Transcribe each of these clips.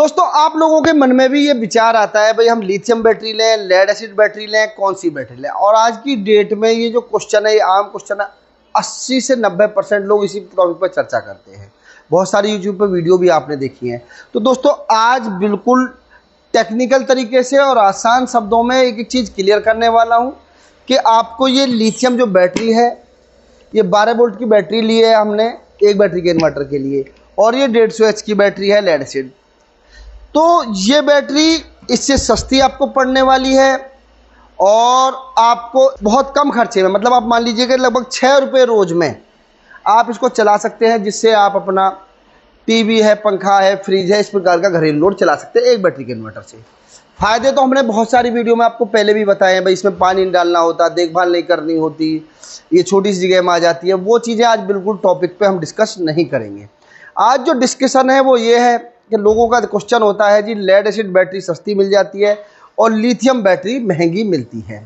दोस्तों आप लोगों के मन में भी ये विचार आता है भाई हम लिथियम बैटरी लें, लेड एसिड बैटरी लें, कौन सी बैटरी लें। और आज की डेट में ये जो क्वेश्चन है, ये आम क्वेश्चन है। 80 से 90% लोग इसी टॉपिक पर चर्चा करते हैं। बहुत सारी यूट्यूब पर वीडियो भी आपने देखी है। तो दोस्तों आज बिल्कुल टेक्निकल तरीके से और आसान शब्दों में एक एक चीज़ क्लियर करने वाला हूँ कि आपको ये लिथियम जो बैटरी है, ये 12 वोल्ट की बैटरी ली है हमने एक बैटरी के इन्वर्टर के लिए, और ये 150 एच की बैटरी है लेड एसिड। तो ये बैटरी इससे सस्ती आपको पड़ने वाली है और आपको बहुत कम खर्चे में, मतलब आप मान लीजिए कि लगभग 6 रुपये रोज़ में आप इसको चला सकते हैं, जिससे आप अपना टीवी है, पंखा है, फ्रिज है, इस प्रकार का घरेलू लोड चला सकते हैं एक बैटरी के इन्वर्टर से। फ़ायदे तो हमने बहुत सारी वीडियो में आपको पहले भी बताए हैं भाई, इसमें पानी नहीं डालना होता, देखभाल नहीं करनी होती, ये छोटी सी जगह में आ जाती है। वो चीज़ें आज बिल्कुल टॉपिक पे हम डिस्कस नहीं करेंगे। आज जो डिस्कशन है वो ये है कि लोगों का क्वेश्चन होता है जी लेड एसिड बैटरी सस्ती मिल जाती है और लिथियम बैटरी महंगी मिलती है,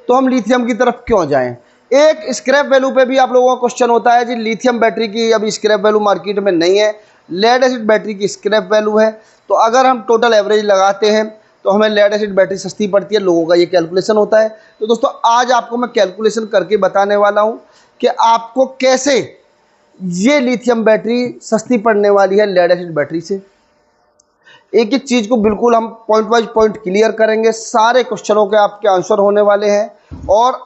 तो हम लिथियम की तरफ क्यों जाएं। एक स्क्रैप वैल्यू पे भी आप लोगों का क्वेश्चन होता है जी लिथियम बैटरी की अभी स्क्रैप वैल्यू मार्केट में नहीं है, लेड एसिड बैटरी की स्क्रैप वैल्यू है। तो अगर हम टोटल एवरेज लगाते हैं तो हमें लेड एसिड बैटरी सस्ती पड़ती है, लोगों का ये कैलकुलेशन होता है। तो दोस्तों आज आपको मैं कैलकुलेशन करके बताने वाला हूँ कि आपको कैसे ये लिथियम बैटरी सस्ती पड़ने वाली है लेड एसिड बैटरी से। एक एक चीज़ को बिल्कुल हम पॉइंट वाइज पॉइंट क्लियर करेंगे, सारे क्वेश्चनों के आपके आंसर होने वाले हैं और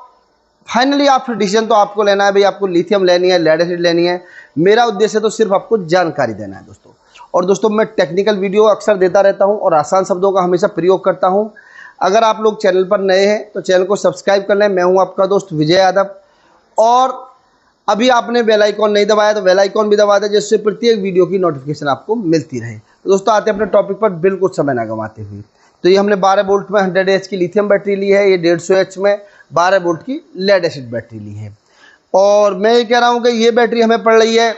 फाइनली आप फिर डिसीजन तो आपको लेना है भाई, आपको लिथियम लेनी है, लेड एसिड लेनी है। मेरा उद्देश्य तो सिर्फ आपको जानकारी देना है दोस्तों। और दोस्तों मैं टेक्निकल वीडियो अक्सर देता रहता हूं और आसान शब्दों का हमेशा प्रयोग करता हूं। अगर आप लोग चैनल पर नए हैं तो चैनल को सब्सक्राइब कर लें। मैं हूं आपका दोस्त विजय यादव, और अभी आपने बेल आइकॉन नहीं दबाया तो बेल आइकॉन भी दबा दें, जिससे प्रत्येक वीडियो की नोटिफिकेशन आपको मिलती रहे। तो दोस्तों आते हैं अपने टॉपिक पर बिल्कुल समय ना गंवाते हुए। तो ये हमने 12 वोल्ट में 100 एच की लिथियम बैटरी ली है, ये 150 एच में 12 वोल्ट की लेड एसिड बैटरी ली है। और मैं ये कह रहा हूँ कि ये बैटरी हमें पड़ रही है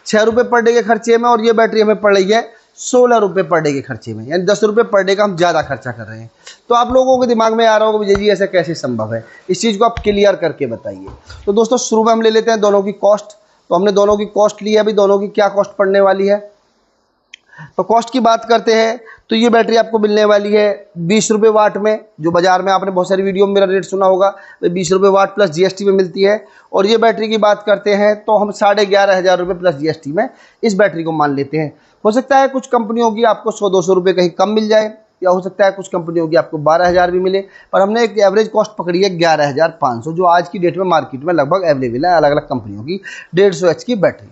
6 रुपये पर डे के खर्चे में, और ये बैटरी हमें पड़ रही है 16 रुपये पर डे के खर्चे में, यानी 10 रुपये पर डे का हम ज़्यादा खर्चा कर रहे हैं। तो आप लोगों के दिमाग में आ रहा होगा विजय जी ऐसा कैसे संभव है, इस चीज़ को आप क्लियर करके बताइए। तो दोस्तों शुरू में हम ले लेते हैं दोनों की कॉस्ट। तो हमने दोनों की कॉस्ट ली है, अभी दोनों की क्या कॉस्ट पड़ने वाली है। तो कॉस्ट की बात करते हैं तो ये बैटरी आपको मिलने वाली है 20 रुपये वाट में, जो बाजार में आपने बहुत सारी वीडियो में मेरा रेट सुना होगा, 20 रुपये वाट प्लस जीएसटी में मिलती है। और ये बैटरी की बात करते हैं तो हम 11,500 रुपये प्लस जीएसटी में इस बैटरी को मान लेते हैं। हो सकता है कुछ कंपनियों की आपको 100-200 रुपये कहीं कम मिल जाए, या हो सकता है कुछ कंपनियों की आपको 12,000 भी मिले, पर हमने एक एवरेज कॉस्ट पकड़ी है 11,500, जो आज की डेट में मार्केट में लगभग अवेलेबल है अलग अलग कंपनियों की 150 एच की बैटरी।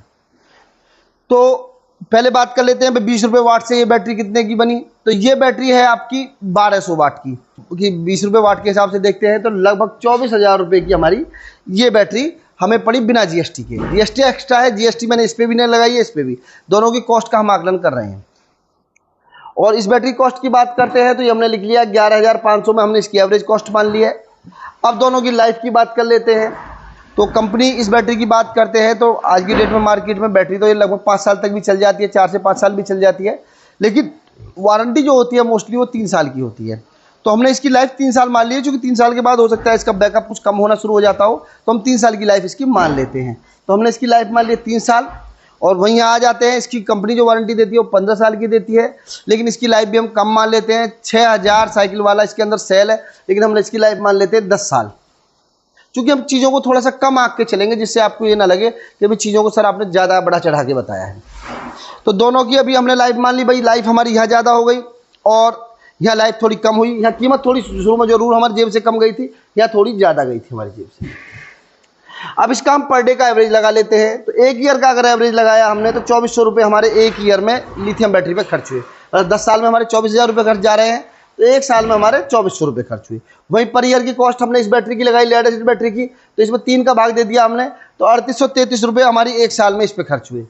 तो पहले बात कर लेते हैं 20 रुपये वाट से ये बैटरी कितने की बनी। तो ये बैटरी है आपकी 1200 वाट की, क्योंकि 20 रुपये वाट के हिसाब से देखते हैं तो लगभग 24,000 रुपये की हमारी ये बैटरी हमें पड़ी बिना जीएसटी के। जीएसटी एक्स्ट्रा है, जीएसटी मैंने इस पर भी नहीं लगाई है, इस पर भी, दोनों की कॉस्ट का हम आकलन कर रहे हैं। और इस बैटरी कॉस्ट की बात करते हैं तो ये हमने लिख लिया 11,500 में, हमने इसकी एवरेज कॉस्ट मान ली है। अब दोनों की लाइफ की बात कर लेते हैं। तो कंपनी इस बैटरी की बात करते हैं तो आज की डेट में मार्केट में बैटरी तो ये लगभग 5 साल तक भी चल जाती है, 4 से 5 साल भी चल जाती है, लेकिन वारंटी जो होती है मोस्टली वो 3 साल की होती है। तो हमने इसकी लाइफ 3 साल मान ली है, क्योंकि 3 साल के बाद हो सकता है इसका बैकअप कुछ कम होना शुरू हो जाता हो, तो हम 3 साल की लाइफ इसकी मान लेते हैं। तो हमने इसकी लाइफ मान ली 3 साल, और वहीं आ जाते हैं इसकी कंपनी जो वारंटी देती है वो 15 साल की देती है, लेकिन इसकी लाइफ भी हम कम मान लेते हैं। 6000 साइकिल वाला इसके अंदर सेल है, लेकिन हम इसकी लाइफ मान लेते हैं 10 साल, क्योंकि हम चीज़ों को थोड़ा सा कम आंक के चलेंगे, जिससे आपको ये ना लगे कि भाई चीज़ों को सर आपने ज़्यादा बढ़ा चढ़ा के बताया है। तो दोनों की अभी हमने लाइफ मान ली, भाई लाइफ हमारी यहाँ ज़्यादा हो गई और यहाँ लाइफ थोड़ी कम हुई। यहाँ कीमत थोड़ी शुरू में जरूर हमारी जेब से कम गई थी, यहाँ थोड़ी ज़्यादा गई थी हमारी जेब से। अब इसका हम पर डे का एवरेज लगा लेते हैं। तो एक ईयर का अगर एवरेज लगाया हमने तो 2400 रुपये हमारे एक ईयर में लिथियम बैटरी पे खर्च हुए। मतलब 10 साल में हमारे 24,000 रुपये खर्च जा रहे हैं, तो एक साल में हमारे 2400 रुपये खर्च हुए। वहीं पर ईयर की कॉस्ट हमने इस बैटरी की लगाई, लेड एसिड बैटरी की, तो इसमें 3 का भाग दे दिया हमने, तो 3833 रुपये हमारी एक साल में इस पर खर्च हुए।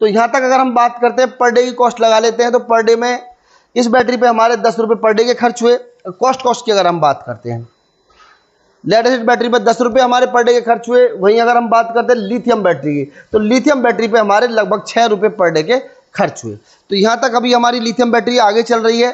तो यहाँ तक अगर हम बात करते हैं पर डे की कॉस्ट लगा लेते हैं, तो पर डे में इस बैटरी पे हमारे 10 रुपये पर डे के खर्च हुए। कॉस्ट की अगर हम बात करते हैं लेड एसिड बैटरी पर 10 रुपये हमारे पर डे के खर्च हुए। वहीं अगर हम बात करते हैं लिथियम बैटरी की, तो लिथियम बैटरी पे हमारे लगभग 6 रुपये पर डे के खर्च हुए। तो यहाँ तक अभी हमारी लिथियम बैटरी आगे चल रही है।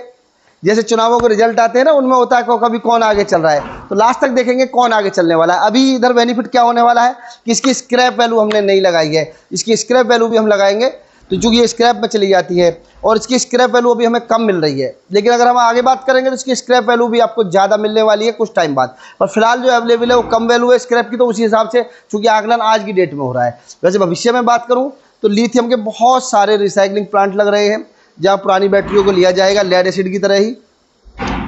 जैसे चुनावों के रिजल्ट आते हैं ना, उनमें होता है कभी कौन आगे चल रहा है, तो लास्ट तक देखेंगे कौन आगे चलने वाला है। अभी इधर बेनिफिट क्या होने वाला है कि इसकी स्क्रैप वैल्यू हमने नहीं लगाई है, इसकी स्क्रैप वैल्यू भी हम लगाएंगे तो चूँकि ये स्क्रैप में चली जाती है और इसकी स्क्रैप वैल्यू अभी हमें कम मिल रही है, लेकिन अगर हम आगे बात करेंगे तो इसकी स्क्रैप वैल्यू भी आपको ज़्यादा मिलने वाली है कुछ टाइम बाद। पर फिलहाल जो अवेलेबल है वो कम वैल्यू है स्क्रैप की, तो उसी हिसाब से चूँकि आकलन आज की डेट में हो रहा है। वैसे भविष्य में बात करूँ तो लिथियम के बहुत सारे रिसाइकलिंग प्लांट लग रहे हैं जहाँ पुरानी बैटरियों को लिया जाएगा लेड एसिड की तरह ही,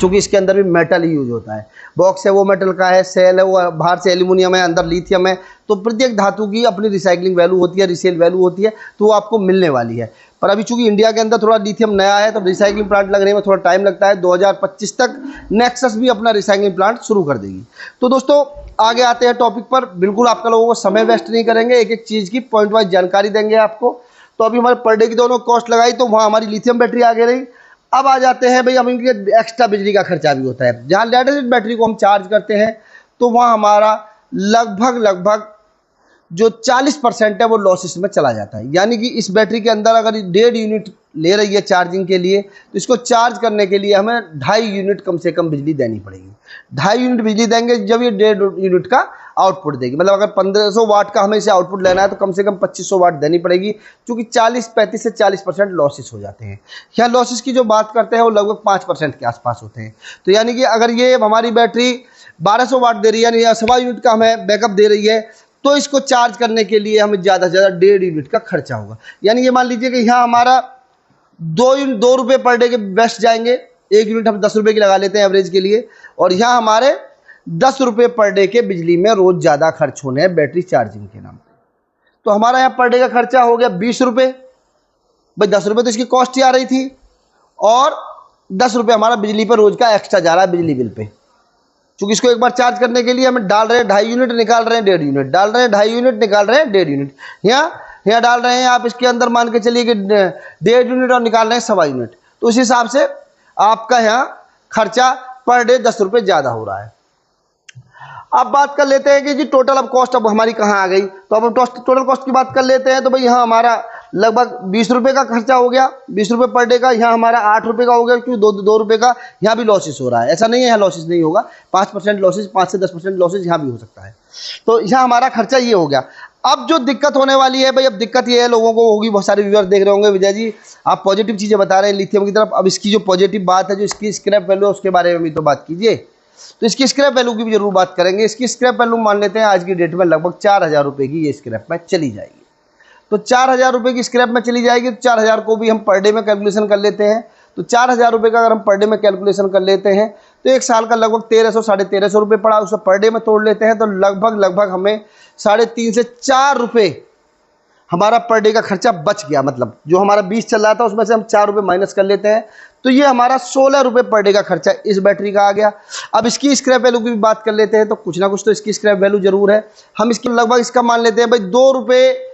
चूँकि इसके अंदर भी मेटल ही यूज होता है। बॉक्स है वो मेटल का है, सेल है वो बाहर से एल्यूमिनियम है, अंदर लिथियम है। तो प्रत्येक धातु की अपनी रिसाइकलिंग वैल्यू होती है, रिसेल वैल्यू होती है, तो वो आपको मिलने वाली है। पर अभी चूँकि इंडिया के अंदर थोड़ा लिथियम नया है तो रिसाइकलिंग प्लांट लगने में थोड़ा टाइम लगता है। 2025 तक नेक्सस भी अपना रिसाइकलिंग प्लांट शुरू कर देगी। तो दोस्तों आगे आते हैं टॉपिक पर। बिल्कुल आपका लोगों को समय वेस्ट नहीं करेंगे, एक एक चीज़ की पॉइंट वाइज जानकारी देंगे आपको। तो अभी हमारे पर डे की दोनों कॉस्ट लगाई तो वहाँ हमारी लिथियम बैटरी आगे रही। अब आ जाते हैं भाई, हम इनके एक्स्ट्रा बिजली का खर्चा भी होता है। जहाँ लेड एसिड बैटरी को हम चार्ज करते हैं तो वहाँ हमारा लगभग जो 40% है वो लॉसेस में चला जाता है। यानी कि इस बैटरी के अंदर अगर 1.5 यूनिट ले रही है चार्जिंग के लिए तो इसको चार्ज करने के लिए हमें 2.5 यूनिट कम से कम बिजली देनी पड़ेगी। 2.5 यूनिट बिजली देंगे जब ये 1.5 यूनिट का आउटपुट देगी। मतलब अगर 1500 वाट का हमें इसे आउटपुट लेना है तो कम से कम 2500 वाट देनी पड़ेगी, क्योंकि 35 से 40% लॉसेस हो जाते हैं। यहाँ लॉसेस की जो बात करते हैं वो लगभग 5% के आसपास होते हैं। तो यानी कि अगर ये हमारी बैटरी 1200 वाट दे रही है या 1.25 यूनिट का हमें बैकअप दे रही है तो इसको चार्ज करने के लिए हमें ज़्यादा से ज़्यादा 1.5 यूनिट का खर्चा होगा। यानी ये मान लीजिए कि यहाँ हमारा 2 रुपये पर डे के बेस्ट जाएंगे। 1 यूनिट हम 10 रुपये की लगा लेते हैं एवरेज के लिए, और यहाँ हमारे 10 रुपये पर डे के बिजली में रोज़ ज़्यादा खर्च होने हैं बैटरी चार्जिंग के नाम पे। तो हमारा यहाँ पर डे का खर्चा हो गया 20 रुपये। भाई 10 रुपये तो इसकी कॉस्ट ही आ रही थी और 10 रुपये हमारा बिजली पर रोज़ का एक्स्ट्रा जा रहा है बिजली बिल पे। चूँकि इसको एक बार चार्ज करने के लिए हमें डाल रहे हैं 2.5 यूनिट, निकाल रहे हैं 1.5 यूनिट, डाल रहे हैं 2.5 यूनिट, निकाल रहे हैं 1.5 यूनिट। यहाँ डाल रहे हैं आप इसके अंदर मान के चलिए कि 1.5 यूनिट और निकाल रहे हैं 1.25 यूनिट। तो उस हिसाब से आपका यहाँ खर्चा पर डे 10 रुपये ज़्यादा हो रहा है। अब बात कर लेते हैं कि जी टोटल अब कॉस्ट अब हमारी कहाँ आ गई। तो अब हम टोटल कॉस्ट की बात कर लेते हैं। तो भाई यहाँ हमारा लगभग 20 रुपये का खर्चा हो गया, 20 रुपये पर डे का। यहाँ हमारा 8 रुपये का हो गया, क्योंकि 2 रुपये का यहाँ भी लॉसेस हो रहा है। ऐसा नहीं है यहाँ लॉसेस नहीं होगा, 5% लॉसेस, 5 से 10% लॉसेस यहाँ भी हो सकता है। तो यहाँ हमारा खर्चा ये हो गया। अब जो दिक्कत होने वाली है भाई, अब दिक्कत ये है लोगों को होगी, बहुत सारे व्यूअर देख रहे होंगे, विजय जी आप पॉजिटिव चीज़ें बता रहे हैं लिथियम की तरफ। अब इसकी जो पॉजिटिव बात है, जो इसकी स्क्रैप वैल्यू है उसके बारे में भी तो बात कीजिए। तो इसकी स्क्रैप वैल्यू की भी जरूर बात करेंगे। इसकी स्क्रैप वैल्यू मान लेते हैं आज की डेट में लगभग 4000 रुपये की ये स्क्रैप में चली जाएगी। तो 4000 रुपये की स्क्रैप में चली जाएगी। तो 4000 को भी हम पर डे में कैलकुलेशन कर लेते हैं। तो 4000 रुपये का अगर हम पर डे में कैलकुलेशन कर लेते हैं तो एक साल का लगभग 1300 साढ़े 1300 रुपये पड़ा। उसे पर डे में तोड़ लेते हैं तो लगभग हमें 3.5 से 4 रुपये हमारा पर डे का खर्चा बच गया। मतलब जो हमारा 20 चल रहा था उसमें से हम 4 रुपये माइनस कर लेते हैं तो ये हमारा 16 रुपये पर डे का खर्चा इस बैटरी का आ गया। अब इसकी स्क्रैप वैल्यू की भी बात कर लेते हैं तो कुछ ना कुछ तो इसकी स्क्रैप वैल्यू जरूर है। हम इसकी लगभग इसका मान लेते हैं भाई 2 रुपये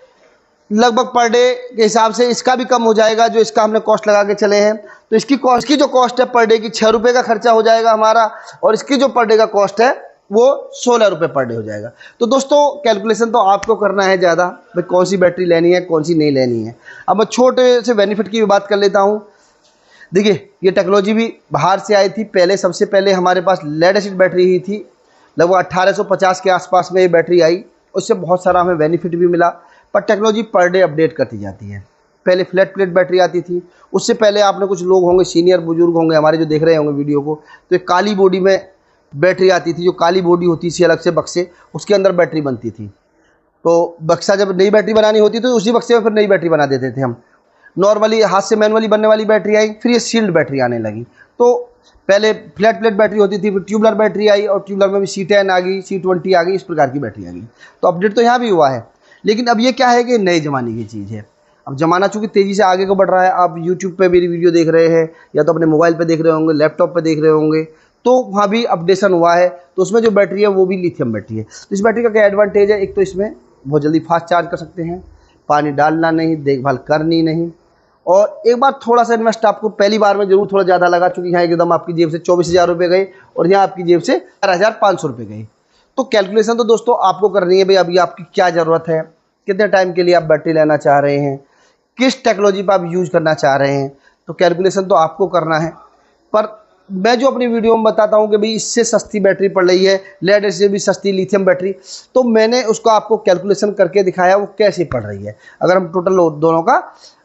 लगभग पर डे के हिसाब से इसका भी कम हो जाएगा जो इसका हमने कॉस्ट लगा के चले हैं। तो इसकी जो कॉस्ट है पर डे की 6 रुपये का खर्चा हो जाएगा हमारा, और इसकी जो पर डे का कॉस्ट है वो 16 रुपये पर डे हो जाएगा। तो दोस्तों कैलकुलेशन तो आपको करना है ज़्यादा, भाई कौन सी बैटरी लेनी है कौन सी नहीं लेनी है। अब मैं छोटे से बेनिफिट की भी बात कर लेता हूँ। देखिए ये टेक्नोलॉजी भी बाहर से आई थी। पहले सबसे पहले हमारे पास लेड एसिड बैटरी ही थी, लगभग 1850 के आसपास में ये बैटरी आई। उससे बहुत सारा हमें बेनिफिट भी मिला, पर टेक्नोलॉजी पर डे अपडेट करती जाती है। पहले फ्लैट प्लेट बैटरी आती थी, उससे पहले आपने कुछ लोग होंगे सीनियर बुजुर्ग होंगे हमारे जो देख रहे होंगे वीडियो को, तो एक काली बॉडी में बैटरी आती थी। जो काली बॉडी होती थी अलग से बक्से, उसके अंदर बैटरी बनती थी। तो बक्सा जब नई बैटरी बनानी होती तो उसी बक्से में फिर नई बैटरी बना देते थे हम। नॉर्मली हाथ से मैनुअली बनने वाली बैटरी आई, फिर ये सील्ड बैटरी आने लगी। तो पहले फ्लैट प्लेट बैटरी होती थी, फिर ट्यूबलर बैटरी आई, और ट्यूबलर में भी C10 आ गई, C20 आ गई, इस प्रकार की बैटरी आ गई। तो अपडेट तो यहाँ भी हुआ है। लेकिन अब ये क्या है कि नए ज़माने की चीज़ है। अब ज़माना चूँकि तेज़ी से आगे को बढ़ रहा है। आप यूट्यूब पे मेरी वीडियो देख रहे हैं या तो अपने मोबाइल पे देख रहे होंगे, लैपटॉप पे देख रहे होंगे, तो वहाँ भी अपडेशन हुआ है। तो उसमें जो बैटरी है वो भी लिथियम बैटरी है। तो इस बैटरी का क्या एडवांटेज है, एक तो इसमें बहुत जल्दी फास्ट चार्ज कर सकते हैं, पानी डालना नहीं, देखभाल करनी नहीं, और एक बार थोड़ा सा इन्वेस्ट आपको पहली बार में जरूर थोड़ा ज़्यादा लगा, चूँकि यहाँ एकदम आपकी जेब से 24,000 रुपये गए और यहाँ आपकी जेब से 4,500 रुपये गए। तो कैलकुलेशन तो दोस्तों आपको करनी है भाई, अभी आपकी क्या ज़रूरत है, कितने टाइम के लिए आप बैटरी लेना चाह रहे हैं, किस टेक्नोलॉजी पर आप यूज़ करना चाह रहे हैं। तो कैलकुलेशन तो आपको करना है। पर मैं जो अपनी वीडियो में बताता हूँ कि भाई इससे सस्ती बैटरी पड़ रही है, लेड एसिड से भी सस्ती लिथियम बैटरी, तो मैंने उसको आपको कैलकुलेशन करके दिखाया वो कैसे पड़ रही है। अगर हम टोटल दोनों का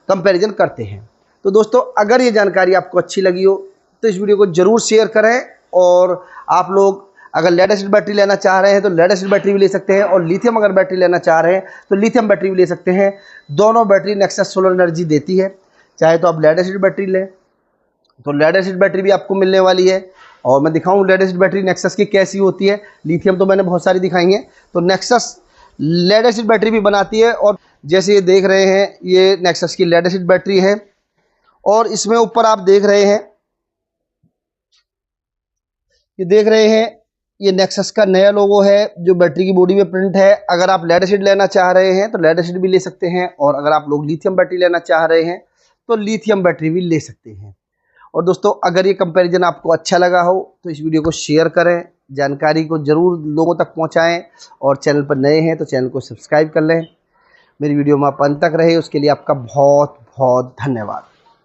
कंपैरिजन करते हैं। तो दोस्तों अगर ये जानकारी आपको अच्छी लगी हो तो इस वीडियो को ज़रूर शेयर करें, और आप लोग अगर लेड एसिड बैटरी लेना चाह रहे हैं तो लेड एसिड बैटरी भी ले सकते हैं, और लिथियम अगर बैटरी लेना चाह रहे हैं तो लिथियम बैटरी भी ले सकते हैं। दोनों बैटरी नेक्सस सोलर एनर्जी देती है। चाहे तो आप लेड एसिड बैटरी लें तो लेड एसिड बैटरी भी आपको मिलने वाली है, और मैं दिखाऊं लेड एसिड बैटरी नेक्सस की कैसी होती है। लिथियम तो मैंने बहुत सारी दिखाई है, तो नेक्सस लेड एसिड बैटरी भी बनाती है। और जैसे ये देख रहे हैं ये नेक्सस की लेड एसिड बैटरी है, और इसमें ऊपर आप देख रहे हैं, ये नेक्सस का नया लोगो है जो बैटरी की बॉडी में प्रिंट है। अगर आप लेड एसिड लेना चाह रहे हैं तो लेड एसिड भी ले सकते हैं, और अगर आप लोग लिथियम बैटरी लेना चाह रहे हैं तो लिथियम बैटरी भी ले सकते हैं। और दोस्तों अगर ये कंपैरिजन आपको अच्छा लगा हो तो इस वीडियो को शेयर करें, जानकारी को ज़रूर लोगों तक पहुंचाएं, और चैनल पर नए हैं तो चैनल को सब्सक्राइब कर लें। मेरी वीडियो में आप अंत तक रहे उसके लिए आपका बहुत बहुत धन्यवाद।